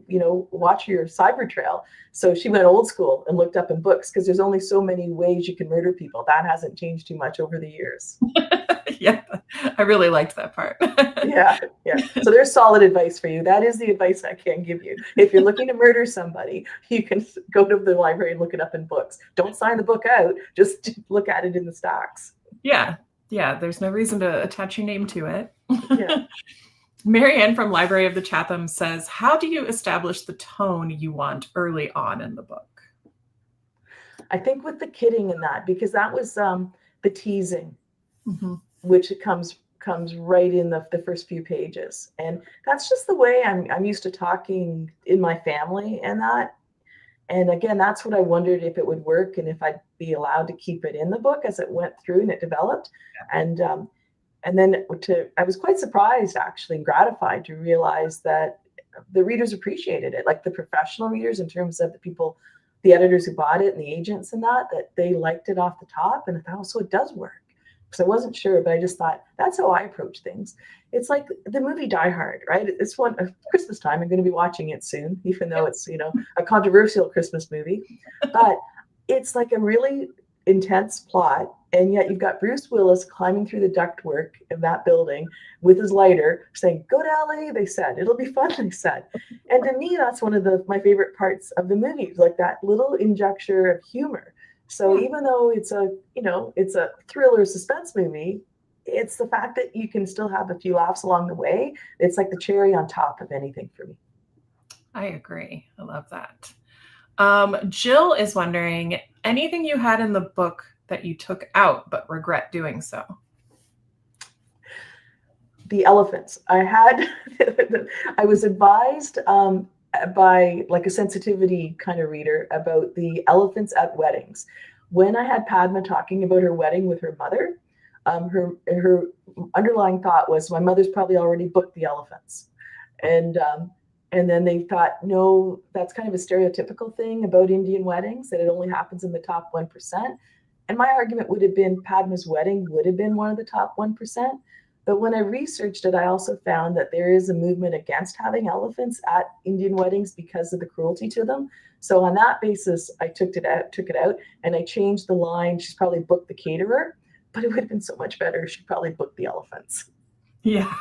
watch your cyber trail. So she went old school and looked up in books, because there's only so many ways you can murder people. That hasn't changed too much over the years. Yeah, I really liked that part. Yeah. So there's solid advice for you. That is the advice I can give you. If you're looking to murder somebody, you can go to the library and look it up in books. Don't sign the book out. Just look at it in the stacks. Yeah. There's no reason to attach your name to it. Yeah. Marianne from Library of the Chatham says, how do you establish the tone you want early on in the book? I think with the kidding in that, because that was the teasing, which it comes right in the first few pages. And that's just the way I'm used to talking in my family and that. And again, that's what I wondered if it would work and if I'd be allowed to keep it in the book as it went through and it developed. Yeah. And then I was quite surprised, actually, and gratified to realize that the readers appreciated it, like the professional readers, in terms of the people, the editors who bought it and the agents and that they liked it off the top. And I thought, oh, so it does work. Because I wasn't sure, but I just thought that's how I approach things. It's like the movie Die Hard, right? It's one Christmas time. I'm going to be watching it soon, even though it's a controversial Christmas movie. But it's like a really intense plot, and yet you've got Bruce Willis climbing through the ductwork in that building with his lighter, saying, "Go to LA." They said it'll be fun. They said, and to me, that's one of my favorite parts of the movie, like that little injecture of humor. So even though it's a thriller suspense movie, it's the fact that you can still have a few laughs along the way. It's like the cherry on top of anything for me. I agree. I love that. Jill is wondering, anything you had in the book that you took out but regret doing so? The elephants. I was advised by like a sensitivity kind of reader about the elephants at weddings. When I had Padma talking about her wedding with her mother, her underlying thought was, my mother's probably already booked the elephants. And then they thought, no, that's kind of a stereotypical thing about Indian weddings, that it only happens in the top 1%. And my argument would have been Padma's wedding would have been one of the top 1%. But when I researched it, I also found that there is a movement against having elephants at Indian weddings because of the cruelty to them. So on that basis, I took it out, and I changed the line. She's probably booked the caterer, but it would have been so much better if she probably booked the elephants. Yeah.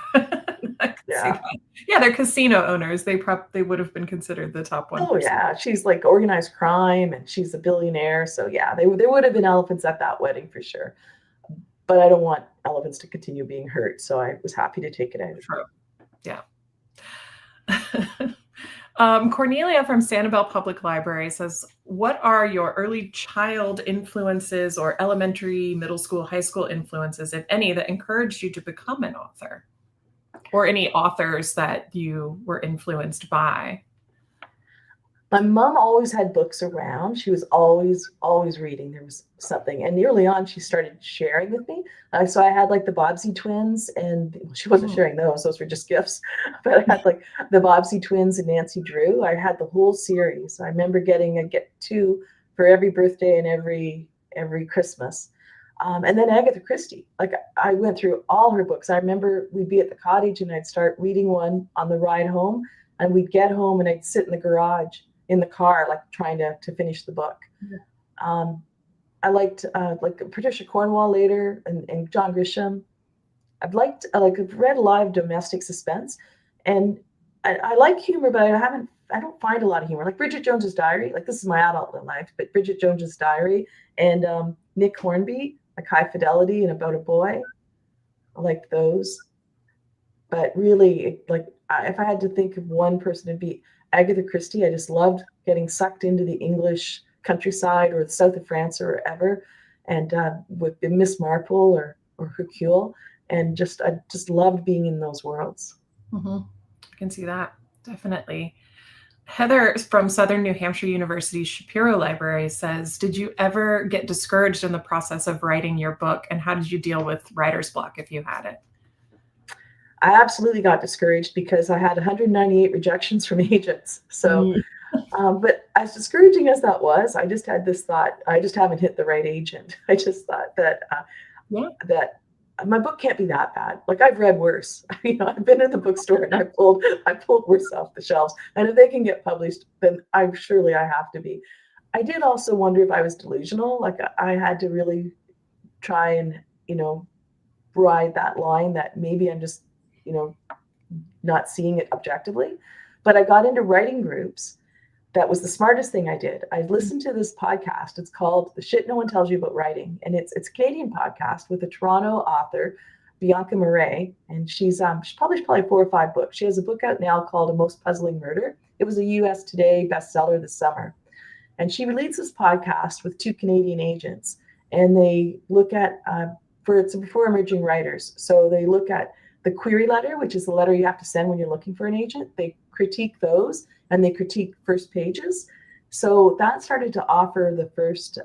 Yeah, they're casino owners. They would have been considered the top 1%. Oh yeah, she's like organized crime, and she's a billionaire. So yeah, there would have been elephants at that wedding for sure. But I don't want elephants to continue being hurt, so I was happy to take it out. True. Yeah. Cornelia from Sanibel Public Library says, what are your early child influences or elementary, middle school, high school influences, if any, that encouraged you to become an author? Or any authors that you were influenced by? My mom always had books around. She was always reading. There was something. And early on, she started sharing with me. So I had like the Bobbsey twins, and she wasn't sharing those. Those were just gifts. But I had like the Bobbsey twins and Nancy Drew. I had the whole series. I remember getting two for every birthday and every Christmas. And then Agatha Christie. Like I went through all her books. I remember we'd be at the cottage and I'd start reading one on the ride home, and we'd get home and I'd sit in the garage in the car, like trying to finish the book. I liked like Patricia Cornwall later, and John Grisham. I've read a lot of domestic suspense, and I like humor, but I don't find a lot of humor. Like Bridget Jones's Diary, like this is my adult life, but Bridget Jones's Diary and Nick Hornby, like High Fidelity and About a Boy, I like those. But really, like if I had to think of one person, it'd be Agatha Christie. I just loved getting sucked into the English countryside or the south of France or wherever, and with Miss Marple or Hercule, and I just loved being in those worlds. I can see that, definitely. Heather from Southern New Hampshire University Shapiro Library says, did you ever get discouraged in the process of writing your book, and how did you deal with writer's block if you had it? I absolutely got discouraged because I had 198 rejections from agents. So, but as discouraging as that was, I just had this thought, I just haven't hit the right agent. I just thought that that my book can't be that bad. Like I've read worse. I've been at the bookstore and I pulled worse off the shelves. And if they can get published, then I have to be. I did also wonder if I was delusional. Like I had to really try and, ride that line that maybe I'm just, not seeing it objectively. But I got into writing groups. That was the smartest thing I did. I listened to this podcast. It's called The Shit No One Tells You About Writing. And it's a Canadian podcast with a Toronto author, Bianca Murray. And she's published probably 4 or 5 books. She has a book out now called A Most Puzzling Murder. It was a US Today bestseller this summer. And she leads this podcast with 2 Canadian agents. And they look at, for emerging writers. So they look at the query letter, which is the letter you have to send when you're looking for an agent. They critique those, and they critique first pages. So that started to offer the first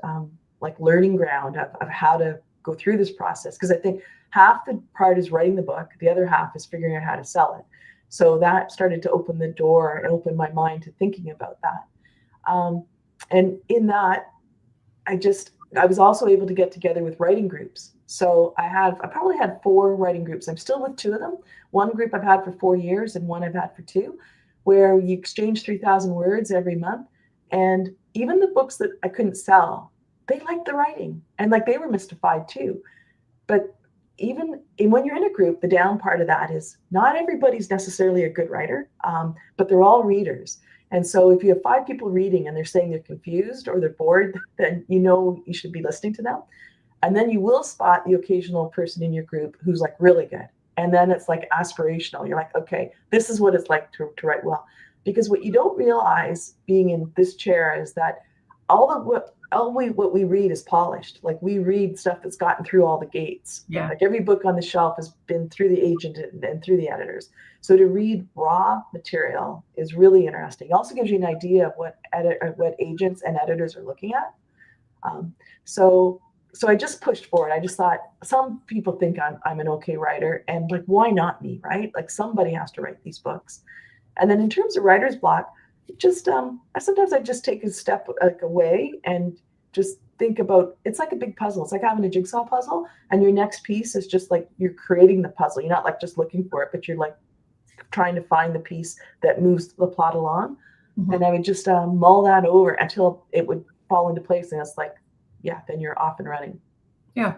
learning ground of how to go through this process. Because I think half the part is writing the book, the other half is figuring out how to sell it. So that started to open the door and open my mind to thinking about that. And in that, I was also able to get together with writing groups. So I probably had 4 writing groups. I'm still with 2 of them. One group I've had for 4 years and one I've had for 2, where you exchange 3,000 words every month. And even the books that I couldn't sell, they liked the writing, and they were mystified too. But when you're in a group, the down part of that is not everybody's necessarily a good writer, but they're all readers. And so if you have 5 people reading and they're saying they're confused or they're bored, then you should be listening to them. And then you will spot the occasional person in your group who's really good. And then it's aspirational. You're like, okay, this is what it's like to write well. Because what you don't realize being in this chair is that what we read is polished. Like we read stuff that's gotten through all the gates. Yeah. Like every book on the shelf has been through the agent and through the editors. So to read raw material is really interesting. It also gives you an idea of what agents and editors are looking at. So I just pushed forward. I just thought, some people think I'm an okay writer, and why not me, right? Somebody has to write these books. And then in terms of writer's block, sometimes I just take a step away and just think about, it's like a big puzzle. It's like having a jigsaw puzzle, and your next piece is just you're creating the puzzle. You're not just looking for it, but you're trying to find the piece that moves the plot along. Mm-hmm. And I would just mull that over until it would fall into place, and it's then you're off and running. Yeah.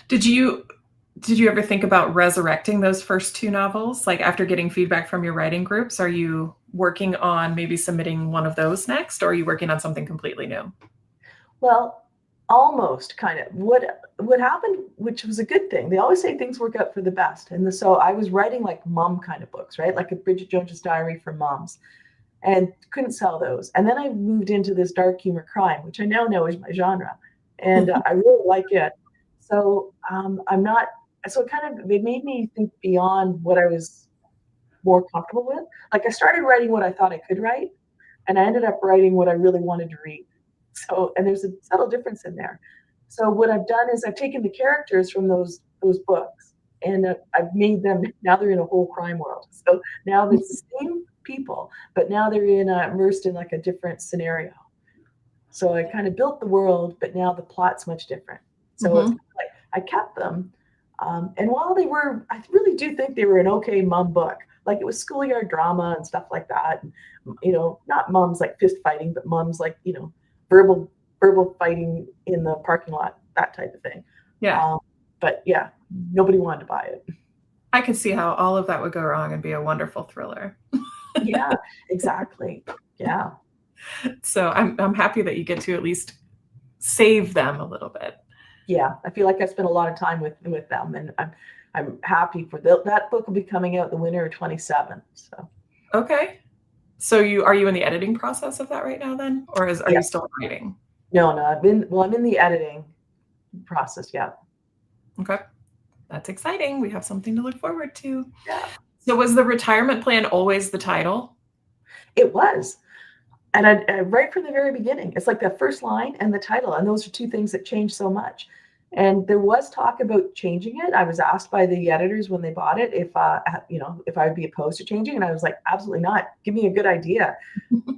Did you ever think about resurrecting those first 2 novels? After getting feedback from your writing groups, are you working on maybe submitting one of those next, or are you working on something completely new? Well, almost kind of. What happened, which was a good thing, they always say things work out for the best. And so I was writing mom kind of books, right? Like a Bridget Jones's Diary for moms. And couldn't sell those. And then I moved into this dark humor crime, which I now know is my genre. And I really like it. So it made me think beyond what I was more comfortable with. I started writing what I thought I could write, and I ended up writing what I really wanted to read. So, and there's a subtle difference in there. So what I've done is I've taken the characters from those books, and I've made them, now they're in a whole crime world. So now it's the same people, but now they're immersed in a different scenario. So I kind of built the world, but now the plot's much different. So It's I kept them. And while I really do think they were an okay mom book, like it was schoolyard drama and stuff like that. And, not mums like fist fighting, but mums like, verbal fighting in the parking lot, that type of thing. Yeah. But yeah, nobody wanted to buy it. I could see how all of that would go wrong and be a wonderful thriller. Yeah, exactly. Yeah. So I'm happy that you get to at least save them a little bit. Yeah, I feel like I spent a lot of time with them, and I'm happy for that book will be coming out the winter of 27. So Okay. So are you in the editing process of that right now then? Or are you still writing? No, I'm in the editing process. Yeah. Okay. That's exciting. We have something to look forward to. Yeah. So was the retirement plan always the title? It was. And I right from the very beginning, it's like the first line and the title. And those are two things that change so much. And there was talk about changing it. I was asked by the editors when they bought it if if I would be opposed to changing. And I was like, absolutely not. Give me a good idea.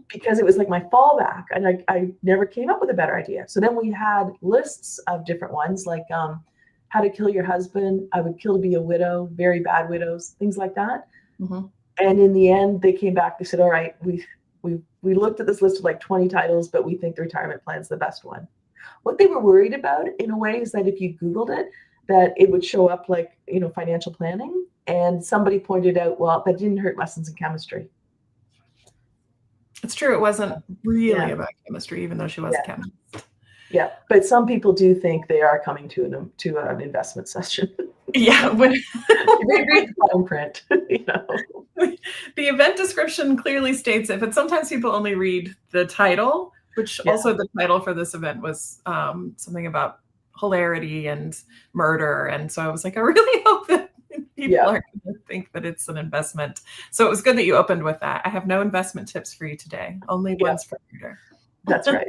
Because it was like my fallback. And I never came up with a better idea. So then we had lists of different ones like How to Kill Your Husband, I Would Kill to Be a Widow, Very Bad Widows, things like that. Mm-hmm. And in the end, they came back. They said, all right, we looked at this list of like 20 titles, but we think the retirement plan is the best one. What they were worried about in a way is that if you Googled it, that it would show up like, financial planning. And somebody pointed out, well, that didn't hurt lessons in chemistry. It's true. It wasn't really about chemistry, even though she was a chemist. Yeah, but some people do think they are coming to an investment session. Yeah, when they read the fine print, The event description clearly states it, but sometimes people only read the title, which also the title for this event was something about hilarity and murder. And so I was like, I really hope that people are going to think that it's an investment. So it was good that you opened with that. I have no investment tips for you today, only ones for murder. That's right.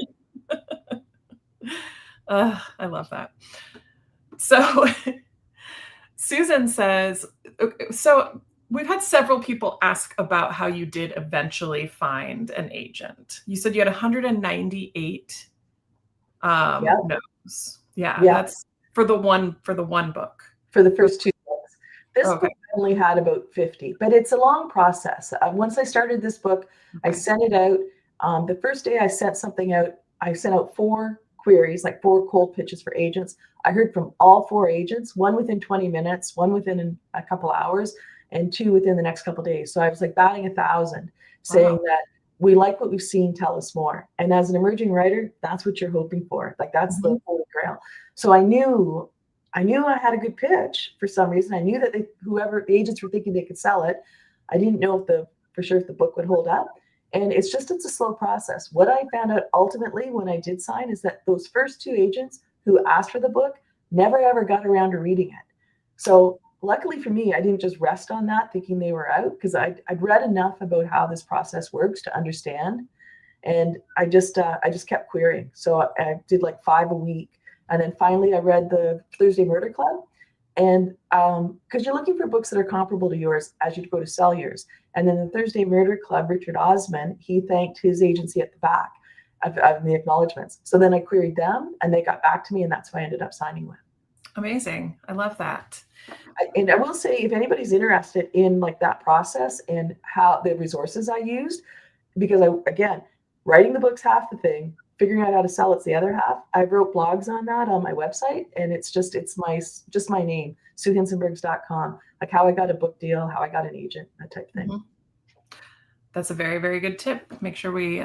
I love that. So Susan says, so we've had several people ask about how you did eventually find an agent. You said you had 198 no's. Yeah, that's for the one book. For the first two books. This book only had about 50, but it's a long process. Once I started this book, I sent it out. The first day I sent something out, I sent out 4 queries, like 4 cold pitches for agents. I heard from all 4 agents, one within 20 minutes, one within a couple hours, and 2 within the next couple of days. So I was like batting 1,000, saying that we like what we've seen, tell us more. And as an emerging writer, that's what you're hoping for. Like that's the holy grail. So I knew I had a good pitch for some reason. I knew that whoever the agents were thinking they could sell it. I didn't know for sure if the book would hold up. And it's a slow process. What I found out ultimately when I did sign is that those first 2 agents who asked for the book never ever got around to reading it. So luckily for me, I didn't just rest on that thinking they were out, because I'd read enough about how this process works to understand. And I just kept querying. So I did like 5 a week. And then finally I read the Thursday Murder Club. And because you're looking for books that are comparable to yours as you go to sell yours. And then the Thursday Murder Club, Richard Osman, he thanked his agency at the back of the acknowledgements. So then I queried them and they got back to me, and that's who I ended up signing with. Amazing. I love that. And I will say, if anybody's interested in like that process and how the resources I used, because again, writing the book's half the thing, figuring out how to sell it's the other half. I wrote blogs on that on my website, and it's my name, SueHincenbergs.com, like how I got a book deal, how I got an agent, that type of thing. Mm-hmm. That's a very, very good tip. Make sure we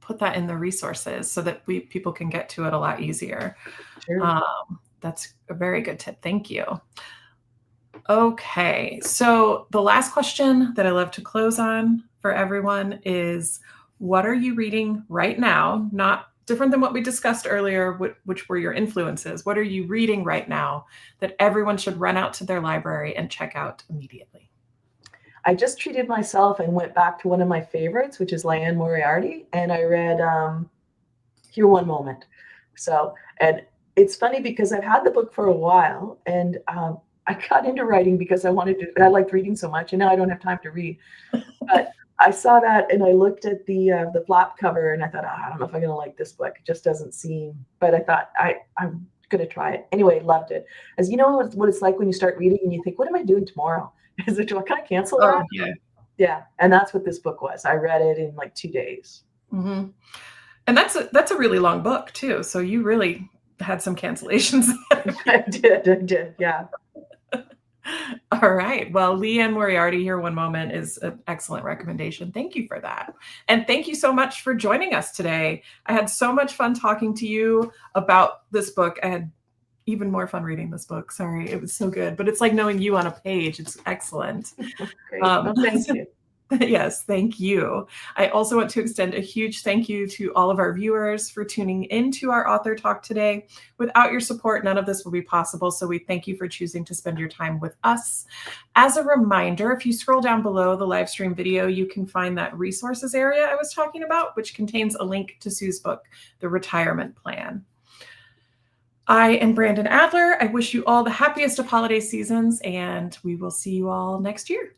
put that in the resources so that people can get to it a lot easier. Sure. That's a very good tip. Thank you. Okay. So the last question that I love to close on for everyone is, what are you reading right now? Not different than what we discussed earlier, which were your influences. What are you reading right now that everyone should run out to their library and check out immediately? I just treated myself and went back to one of my favorites, which is Liane Moriarty, and I read Here One Moment. So, and it's funny because I've had the book for a while, and I got into writing because I liked reading so much, and now I don't have time to read. But I saw that and I looked at the flap cover and I thought, I don't know if I'm going to like this book. It just doesn't seem, but I thought I'm going to try it. Anyway, loved it. As you know what it's like when you start reading and you think, what am I doing tomorrow? Is it, can I cancel Oh, that? yeah. Yeah. And that's what this book was. I read it in like 2 days. Mm-hmm. And that's a really long book too. So you really had some cancellations. I did. Yeah. All right. Well, Leanne Moriarty here, One Moment, is an excellent recommendation. Thank you for that. And thank you so much for joining us today. I had so much fun talking to you about this book. I had even more fun reading this book. Sorry, it was so good. But it's like knowing you on a page. It's excellent. Great. Well, thank you. Yes, thank you. I also want to extend a huge thank you to all of our viewers for tuning into our author talk today. Without your support, none of this will be possible. So we thank you for choosing to spend your time with us. As a reminder, if you scroll down below the live stream video, you can find that resources area I was talking about, which contains a link to Sue's book, The Retirement Plan. I am Brandon Adler. I wish you all the happiest of holiday seasons, and we will see you all next year.